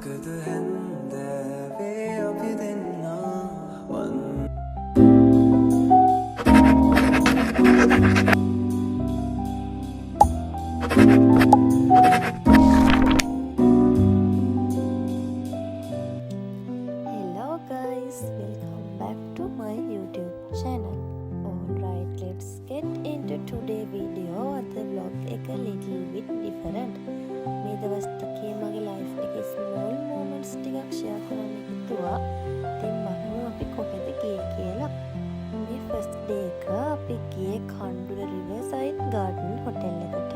මොකද හැන්දෑවේ අපි දෙන්නා Hello guys, welcome back to my YouTube channel. Alright, let's get into today video. The vlog එක little bit different. මේ දවස් ටිකේ මගේ life එකේ small moments ටිකක් share කරන්න හිතුවා. ඉතින් බලමු අපි කොහෙද ගියේ කියලා. මේ first day එක අපි ගියේ කණ්ඩුර Riverside Garden Hotel එකට.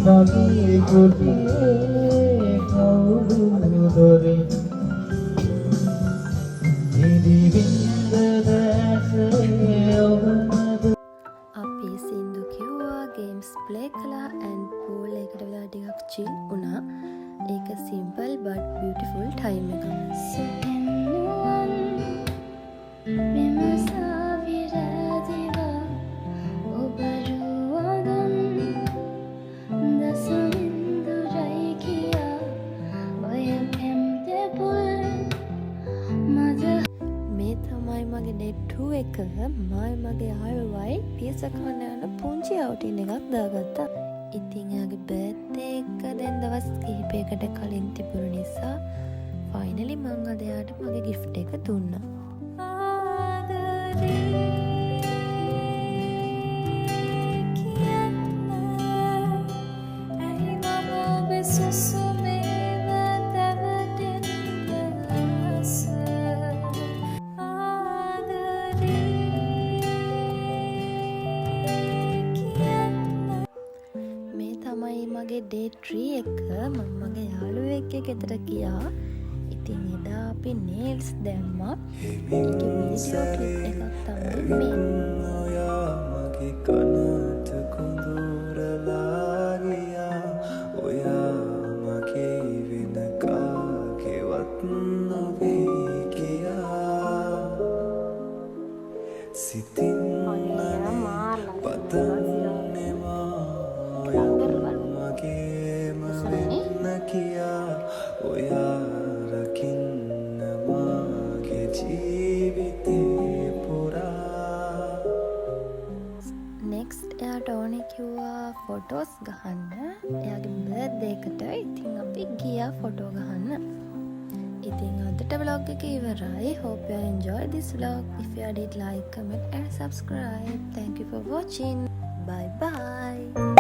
මගේ කොටියේ කවුරු දොරේ නිදිවින්ද දැසේ ඔබමද අපි සින්දු කිව්වා, games play කළා and pool එකට වෙලා ටිකක් chill වුණා. ඒක simple but beautiful time එකක්. මගේ day 2 එක මගේ යාළුවයි පියස කන්න යන පුංචි outing එකක් දාගත්තා. ඉතින් එයාගේ birthday එක දැන් දවස් කිහිපයකට කලින් තිබුණ නිසා finally මං අද එයාට මගේ gift එක දුන්නා. මගේ day 3 එක මම මගේ යාළුවෙක්ගේ ගෙදර ගියා. ඉතින් එදා අපි nails දැම්මා. ඒකේ වීඩියෝ ක්ලිප් එකක් තමයි මේ. ඔයා මගේ කනට කුඳුරලා ගියා. ඔයා මගේ වෙන කාගේවත් නොවේ කියා. සිතින් කියා ඔයා රකින්න මාගේ ජීවිතේ පුරා. next එයාට ඕනේ කිව්වා photos ගහන්න. එයාගේ birthday එකට ඉතින් අපි ගියා photo ගහන්න. ඉතින් අදට vlog එක ඉවරයි. Hope you enjoy this vlog. If you did like, comment and subscribe. Thank you for watching. Bye bye.